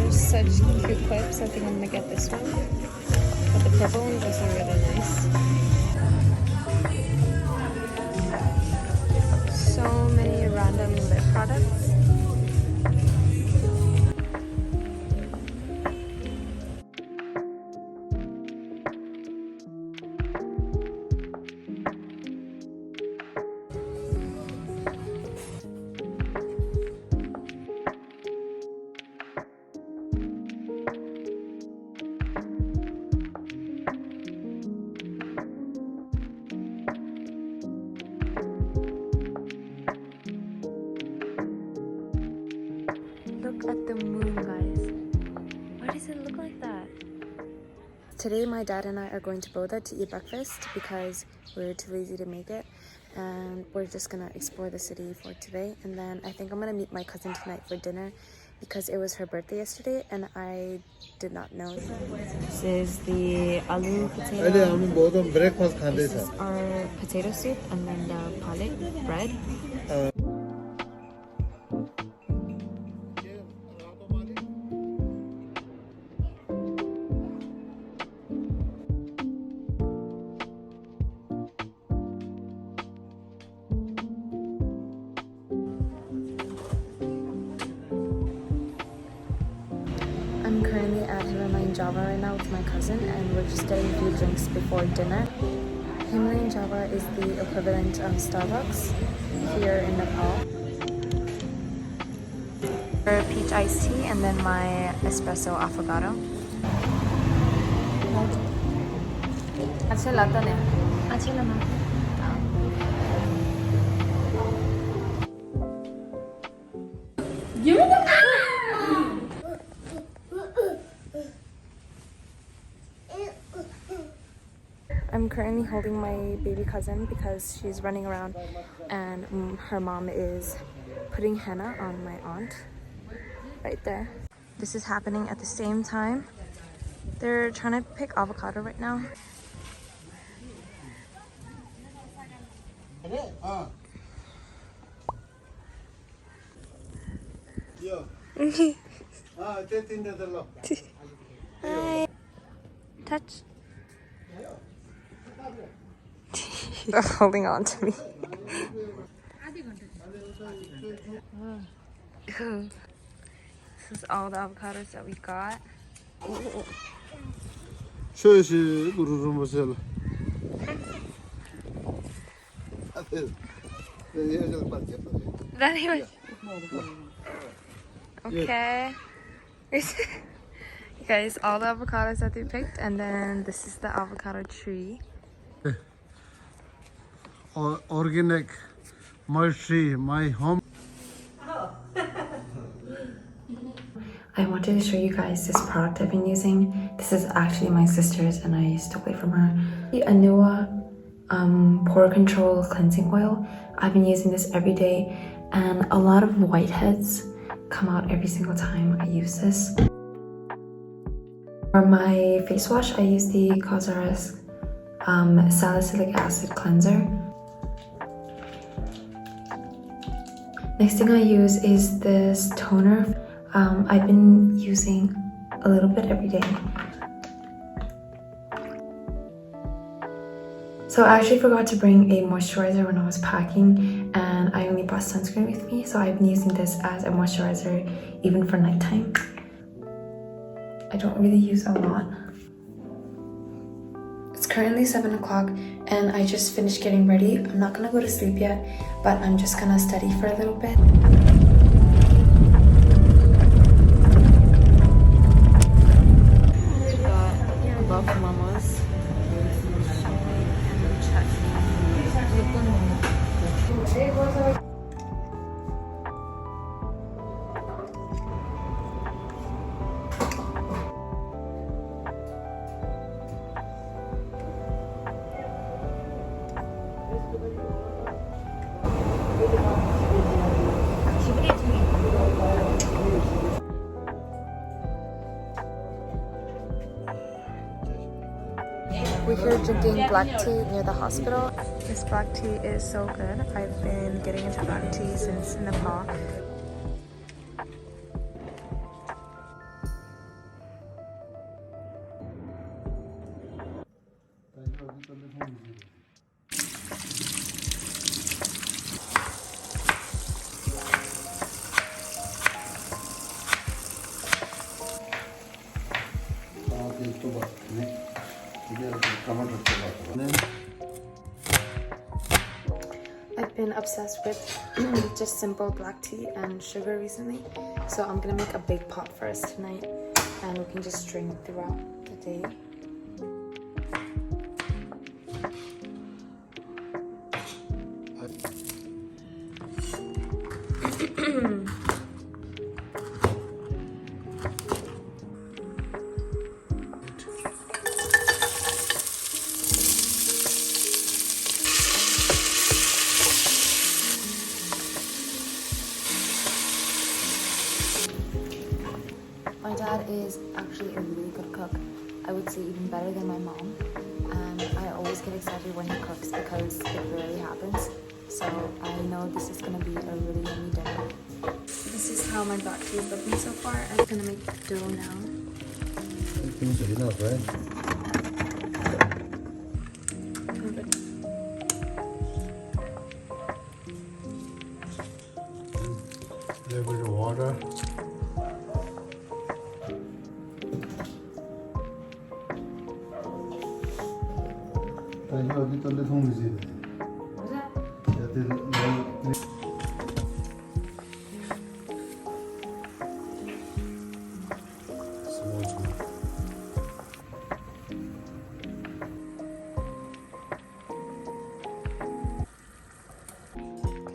There's such cute clips. I think I'm gonna get this one. But the purple one is also really nice. So many random lip products. Look at the moon, guys. Why does it look like that? Today my dad and I are going to Boudha to eat breakfast because we're too lazy to make it, and we're just gonna explore the city for today. And then I think I'm gonna meet my cousin tonight for dinner because it was her birthday yesterday and I did not know. This is the aloo potato. This is our potato soup, and then the palak bread. I'm currently at Himalayan Java right now with my cousin, and we're just getting a few drinks before dinner. Himalayan Java is the equivalent of Starbucks here in Nepal. Peach iced tea, and then my espresso avocado. I'm currently holding my baby cousin because she's running around, and her mom is putting henna on my aunt right there. This is happening at the same time. They're trying to pick avocado right now. Hi. Touch. They're holding on to me. This is all the avocados that we got. Okay. You guys, all the avocados that they picked, and then this is the avocado tree. Organic, my tree, my home. I wanted to show you guys this product I've been using. This is actually my sister's and I stole it from her. The Anua pore control cleansing oil. I've been using this every day, and a lot of whiteheads come out every single time I use this. For my face wash, I use the Cosrx salicylic acid cleanser. Next thing I use is this toner. I've been using a little bit every day. So I actually forgot to bring a moisturizer when I was packing, and I only brought sunscreen with me, so I've been using this as a moisturizer even for nighttime. I don't really use a lot. It's currently 7 o'clock and I just finished getting ready. I'm not gonna go to sleep yet, but I'm just gonna study for a little bit. We got love mamas. We're here drinking black tea near the hospital. This black tea is so good. I've been getting into black tea since Nepal. I've been obsessed with just simple black tea and sugar recently, so I'm gonna make a big pot for us tonight and we can just drink throughout the day. My dad is actually a really good cook. I would say even better than my mom. And I always get excited when he cooks because it rarely happens. So I know this is gonna be a really yummy dinner. This is how my black tea is looking so far. I'm gonna make dough now. A little bit of water.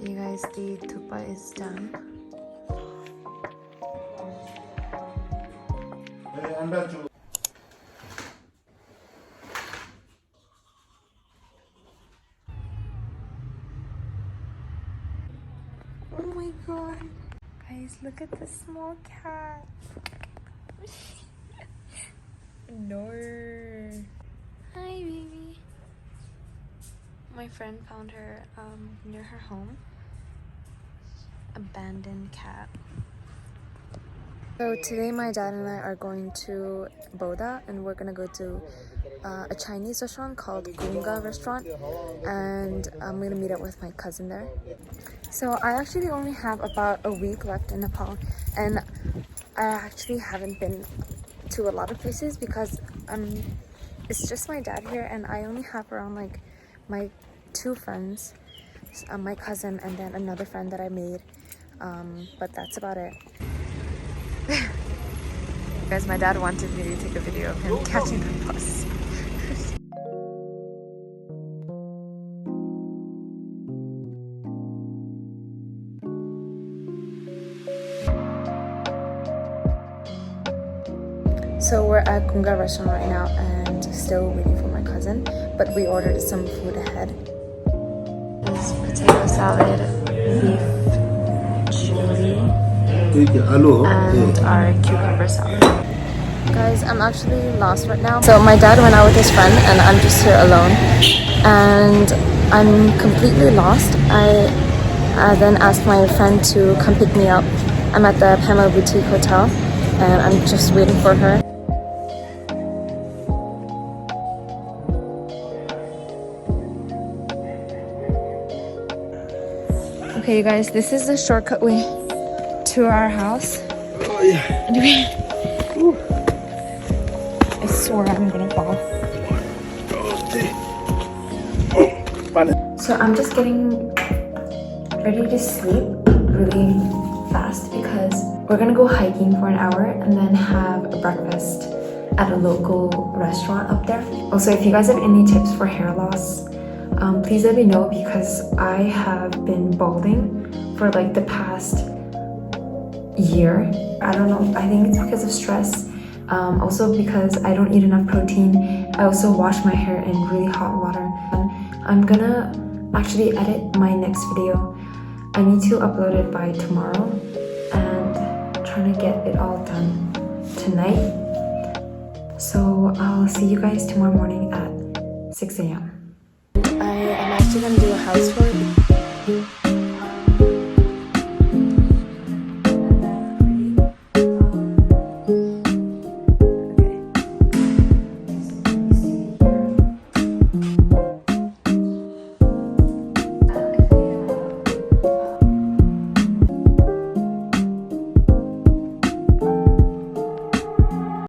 You guys, the tupa is done. Oh my god. Guys, look at the small cat. No. Hi, baby. My friend found her near her home. Abandoned cat. So today my dad and I are going to Boudha and we're gonna go to a Chinese restaurant called Kunga restaurant, and I'm gonna meet up with my cousin there. So I actually only have about a week left in Nepal, and I actually haven't been to a lot of places because it's just my dad here and I only have around like my two friends, my cousin and then another friend that I made, but that's about it. Guys, my dad wanted me to take a video of him catching the bus. So we're at Kunga restaurant right now and still waiting for my cousin, but we ordered some food ahead. This potato salad, beef chili, and our cucumber salad. Guys, I'm actually lost right now. So my dad went out with his friend and I'm just here alone. And I'm completely lost. I then asked my friend to come pick me up. I'm at the Pamela Boutique Hotel and I'm just waiting for her. Okay, you guys, this is the shortcut way to our house. Oh yeah. I swear I'm gonna fall. So I'm just getting ready to sleep really fast because we're gonna go hiking for an hour and then have a breakfast at a local restaurant up there. Also, if you guys have any tips for hair loss, please let me know because I have been balding for like the past year. I don't know, I think it's because of stress. Also because I don't eat enough protein. I also wash my hair in really hot water. I'm gonna actually edit my next video. I need to upload it by tomorrow and trying to get it all done tonight. So I'll see you guys tomorrow morning at 6 a.m. I am actually gonna do a house tour